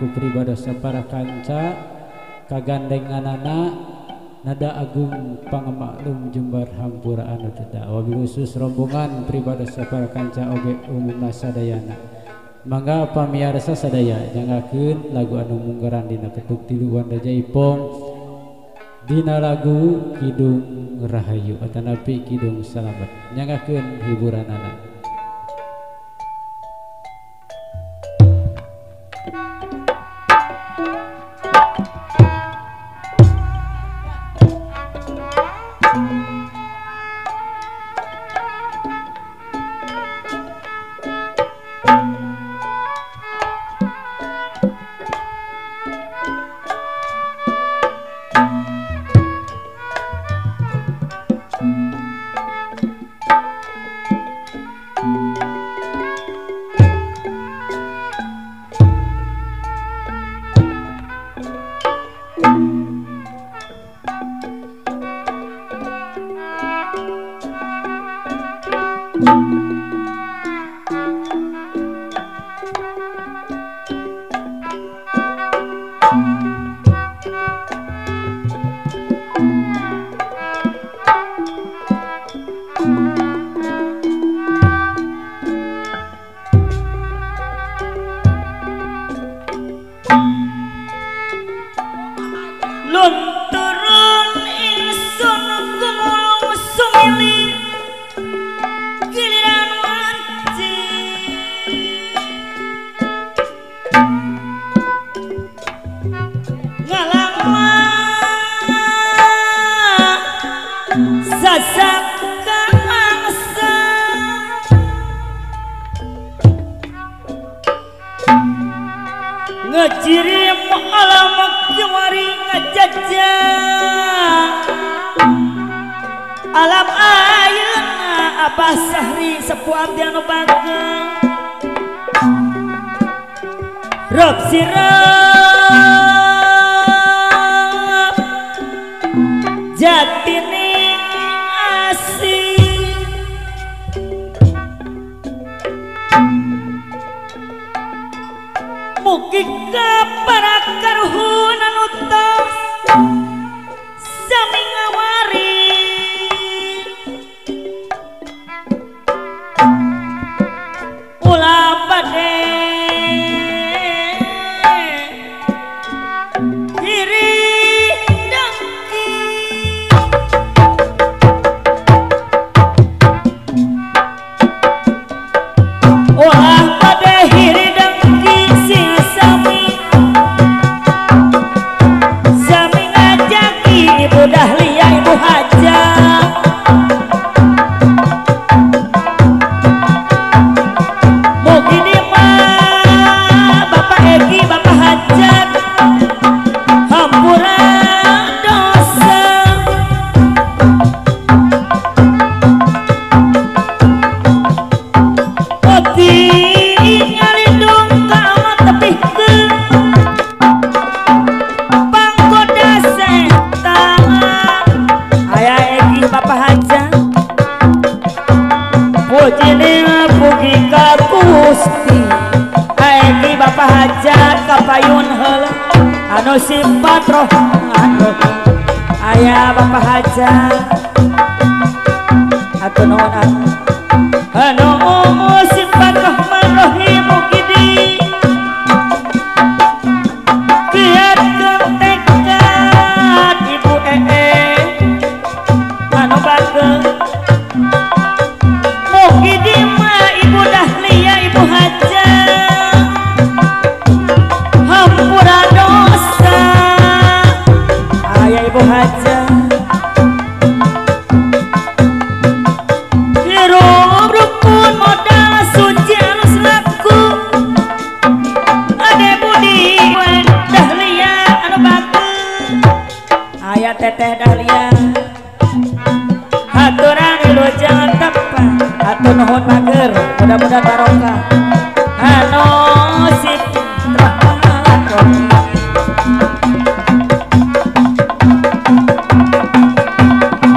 ku pribadosa para kanca kagandenganana nada agung pangemaklum jembar hampura anu teu wabil khusus rombongan pribadosa para kanca oge umumna sadayana. Mangga pamiarsa sadaya jangakeun lagu anu munggaran dina ketuk tilu Wanda Jaipong dina lagu Kidung Rahayu atanapi Kidung Salamet jangakeun hiburanana. Ngejirim alamak kemari ngejajah alam ayeuna Abah Sahri sepuh abdi anu bageng rok sirep jatining asih mugi ka para karuhun anu tos sami ngawari ulah bade diri dengki ulah bade hiri dengki sami ngajaki Ibu Dahlia Ibu Haja mugi dima Bapak Egi Bapak Hajat hampura dosa oti ngalindung ka amat tepihkeun panggoda setan aya Egi Bapak Hajat puji pugi ka Gusti Egi Bapak Hajat kapayun heula anu sifat rohman aya Bapak Hajat atuh nuhun anu sifat rohman rohim mugi di kiatkeun tekad Ibu anu bageng mugi dima Ibu Dahlia Ibu Haja hampura dosa aya Ibu Haja hirup rukun modal suci alus laku ade budi Dahlia anu bageng aya Teteh Dahlia haturan wilujeng tepa atur nuhun mager mudah-mudahan barokah anu sitra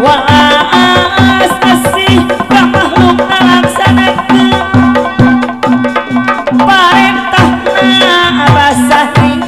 waas asih ka makhluk ngalaksanakeun parentahna Abah Sahri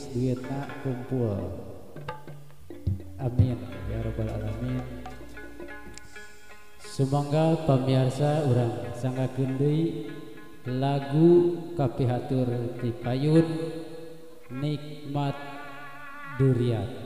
geus duitna kumpul. Amin ya rabbal alamin. Sumangga pamirsa urang sanggakeun deui lagu kapihatur ti payun Nikmat Durian.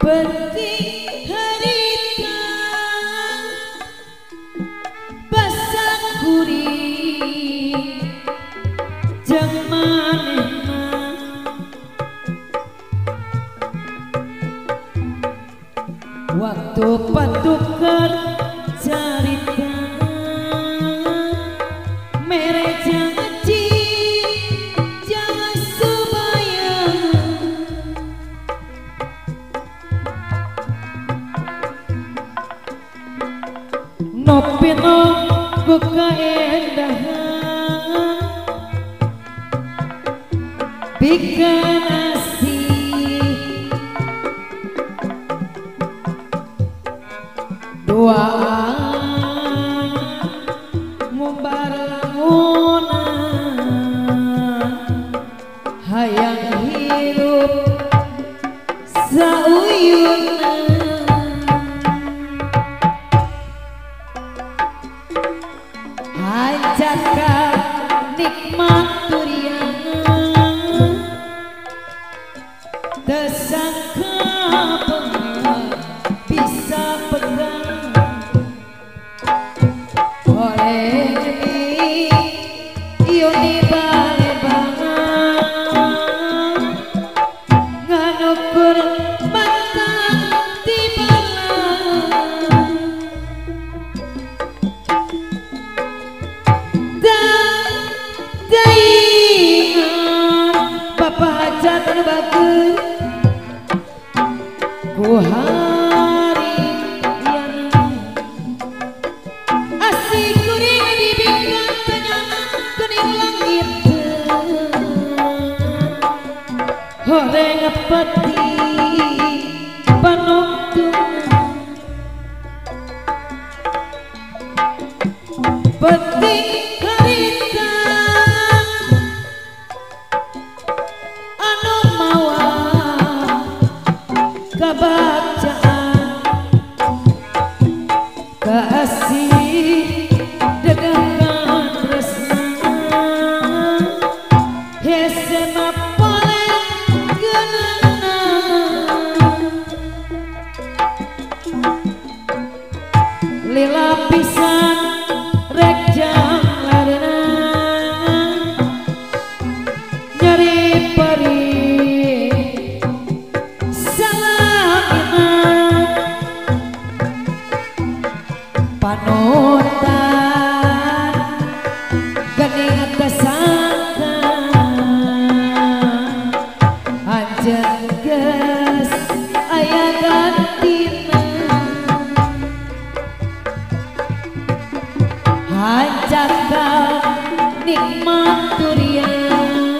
Penting harita basah kuring jeung manehna waktu patukeun carita mere janji jangan subaya nopino ku kaendahan bikin asih doaan ngumbar lamunan hayang hirup sauyunan Hancaka nikmat durian tersangka bisa pegang oleh Yuni balebangan nganukur mantan di balang Bapak hajat bagus ku hari yang asik kuring dibingkan tenyangan kening langit horeng peti panonton penting harita anu mawa kabacaan kasih dengan tresna hese mapole geunana lila pisan rek jang larena nyari perih salahna panutan geuning tersangka anjeun geus aya gantina hancaka nikmat durian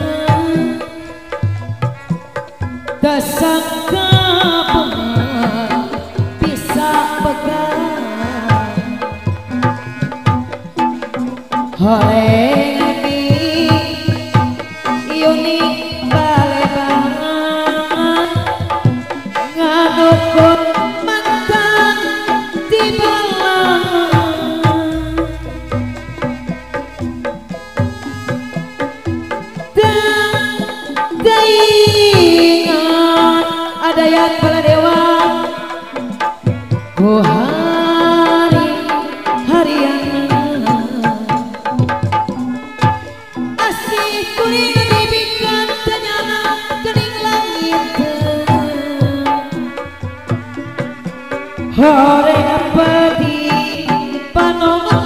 tersangka bisa pegang horeng Yuni balebangan nganukur mantan di balang daingan ada yang kepala dewa ku hari harian asih kuring dibingkan tenyangan kening langit hore padi panonton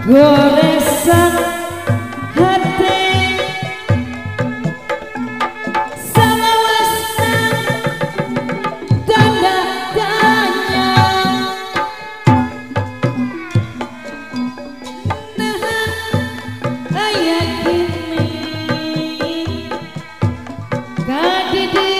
goresan hati sama wasan tanda tanya nah ayat ini kadidi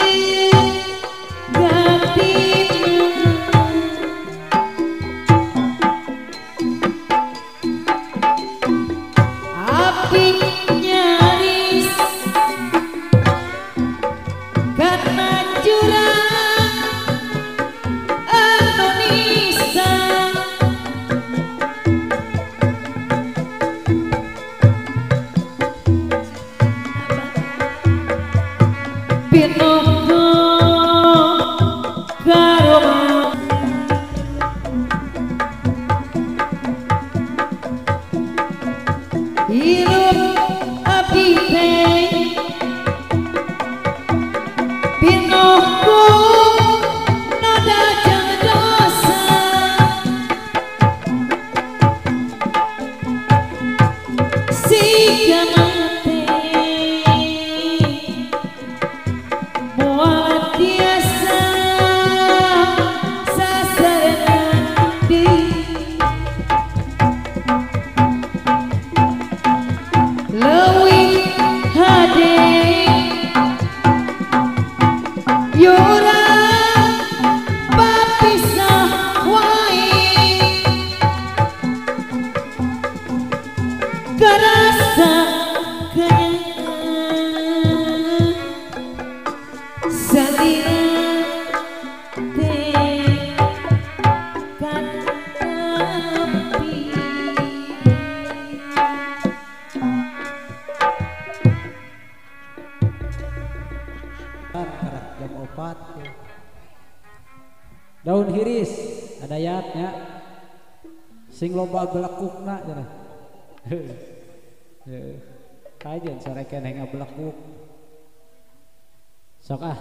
jam 4 daun hiris ada yatnya sing loba belekukna cenah kajen sore keneh ngabelekuk sok ah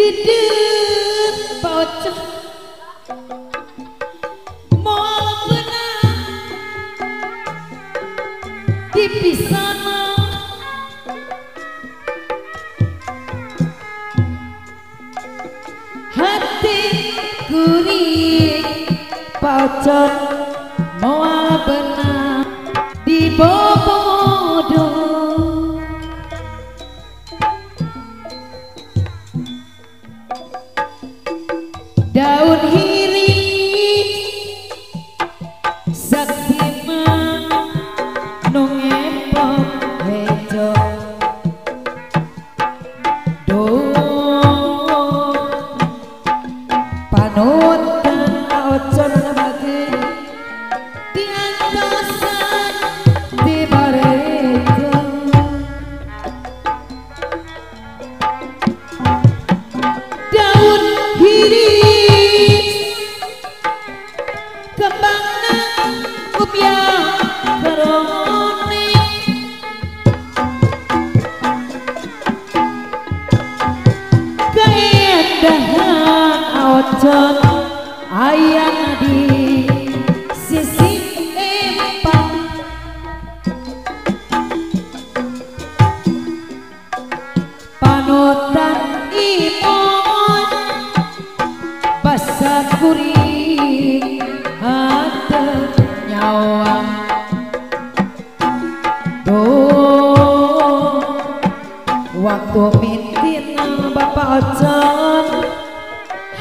Didep bocah mau benar dipisana hati gurih bocah mau benar dibobodo daun hiris saktiman nungepok hejo do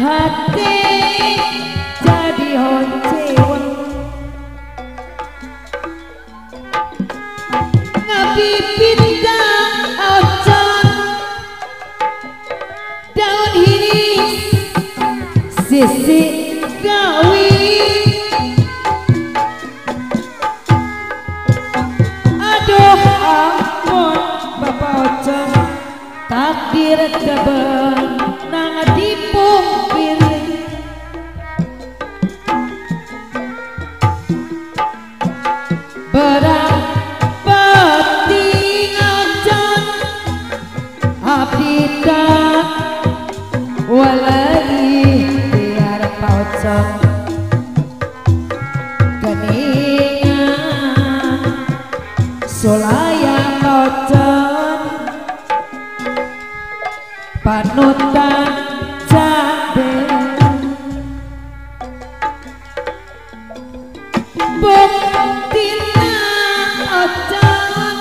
hati jadi honcewa ngabibit ka ojon daun hiris sisi gawi aduh ampun Bapak Ojon takdir kebenang dipungkiri berang peting Ojon abdi dak walai biar Pak Ojon keningan sulayang Ojon panutan jadel buktina Ojon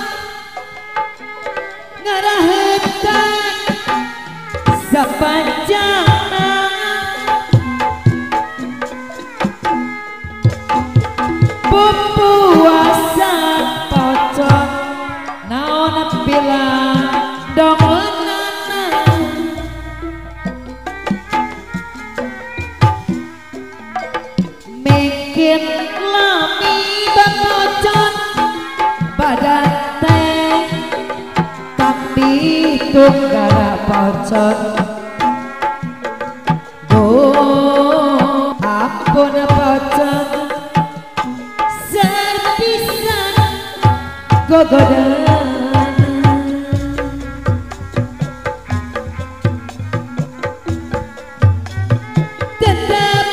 ngarahetan sepanjangna puasa Ojon naon bilang dong mungkin lami Bapak Ojon badan teh tapi tunggara Pak Ojon ampun Pak Ojon serpisan gogodan tetap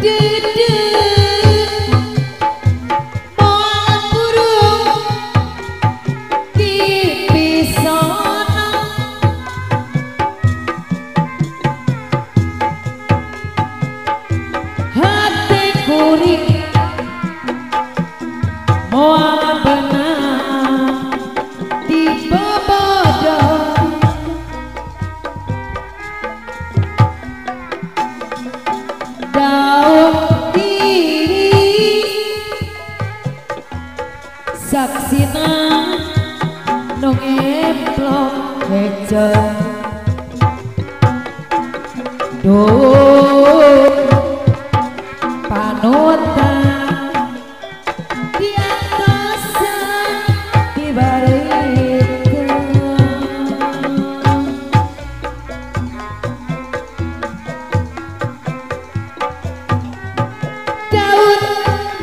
duduk moal burung di pisona hati kuring moal benang di bobodong daun diri saksina nung emplok hejen duh panutan di atasan dibarikeun daun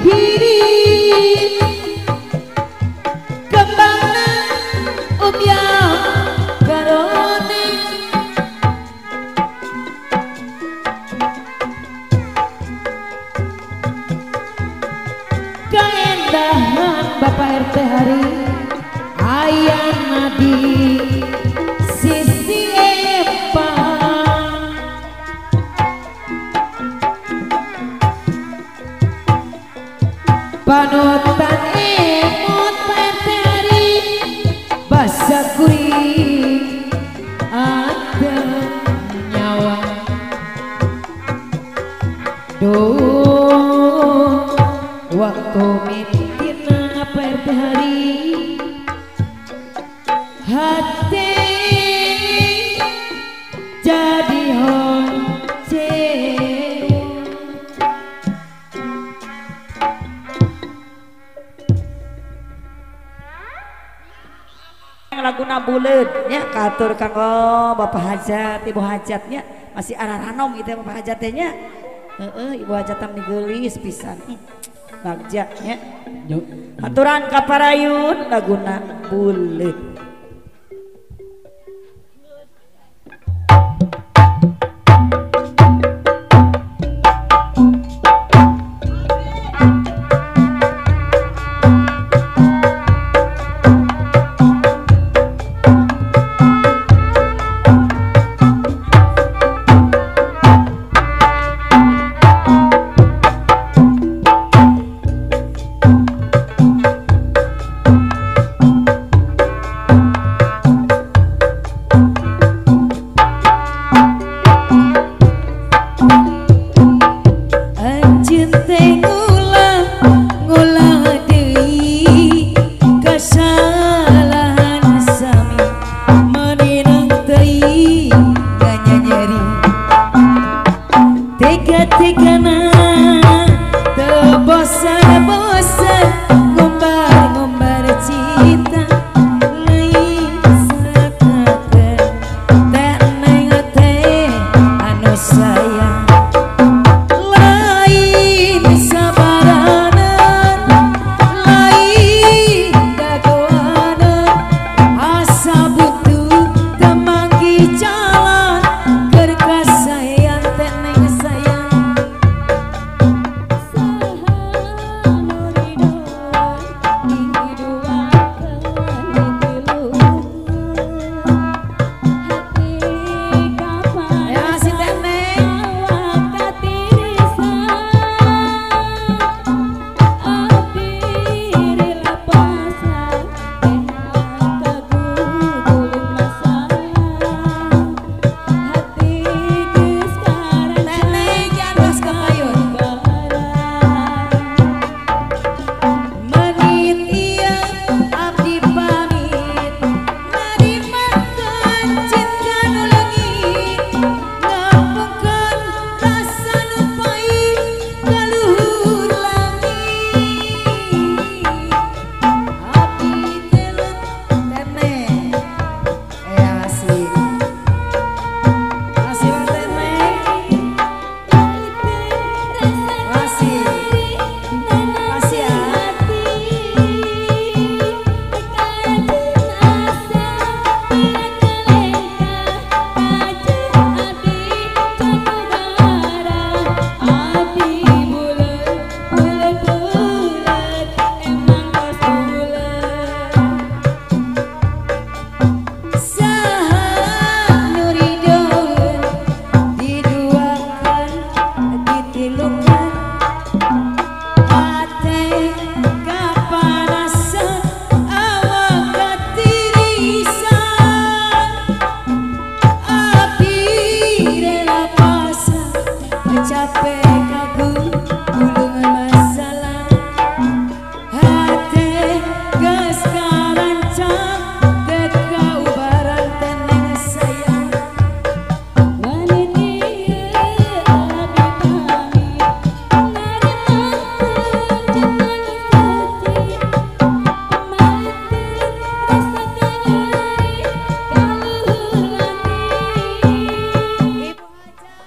hiris kembangna umyang garone keendahan Bapak RT hari ayana di sisi epang panutan emot Pak RT hari basa kuring ada nyawa duh waktu mitina Pak RT hari hati jadi honcewa laguna buleud nya katur kanggo Bapak Hajat Ibu Hajatnya masih aranom gitu ya Bapak Hajatnya Ibu Hajatan digelis pisan bagja nya aturan kaparayun laguna buleud. Anjeun teh ngulang deui kasalahan sami menenang teuing nganyanyeri tega-tegana teu bosan-bosan ngombar-ngombar cinta leuwih sakakeun teh neng teh anu sayang lain sabaranan lain dagoanan asa butuh temanggi jalan keur kasayan teh neng sayang saha nu ridoan dihiduakeun hati kapan ya si teh neng awak katirisan abdi rela pasang tehan kagudulun masalah hati geus karan teh neng jantos kapayun menit ieu abdi pamit nadimakeun cinta nu leungit ngapungkeun rasa nu pait ka luhur langit abdi telet teh neng asik asik teh neng asik kasih ya saha nu ridoeun diduakeun ditilukeun hate kapanasan awak katirisan abdi rela pasang capek kagudulun masalah hate geus karancang teu kaubaran teh neng sayang manin ieu abdi pamit narimakeun jangan sedih pamateun rasa kanyeri ka luhur langit ibu hajat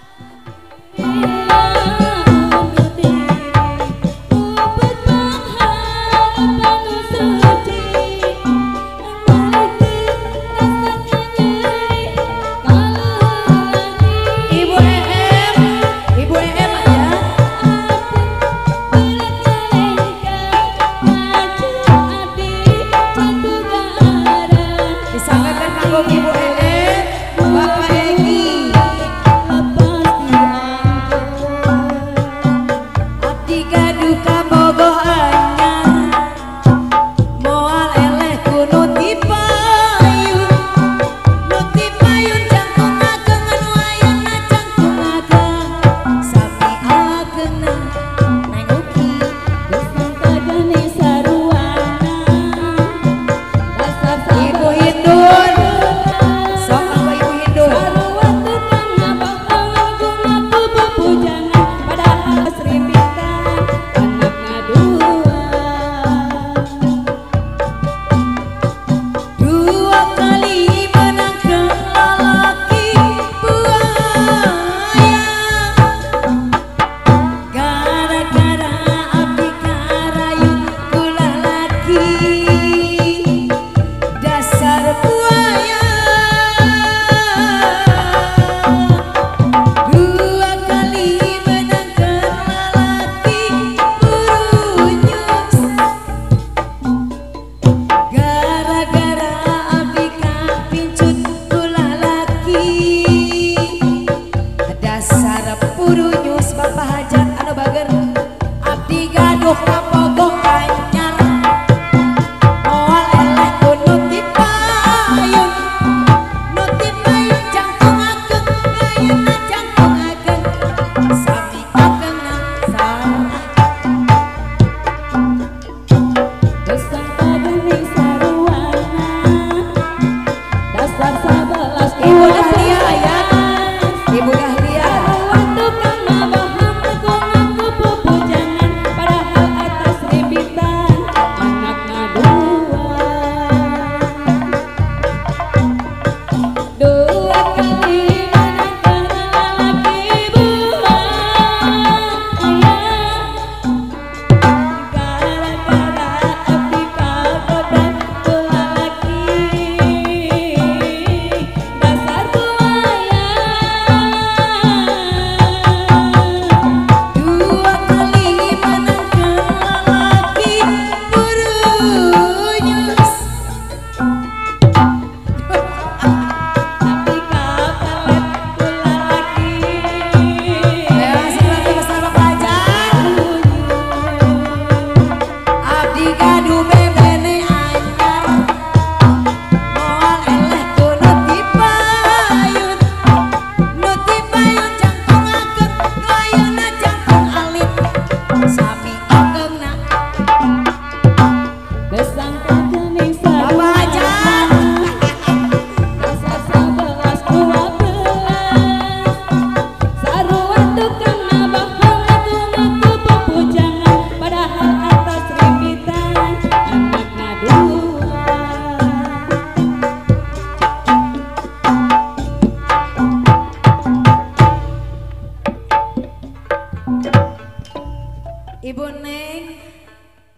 Ibu Neng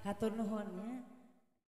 hatur nuhun ya.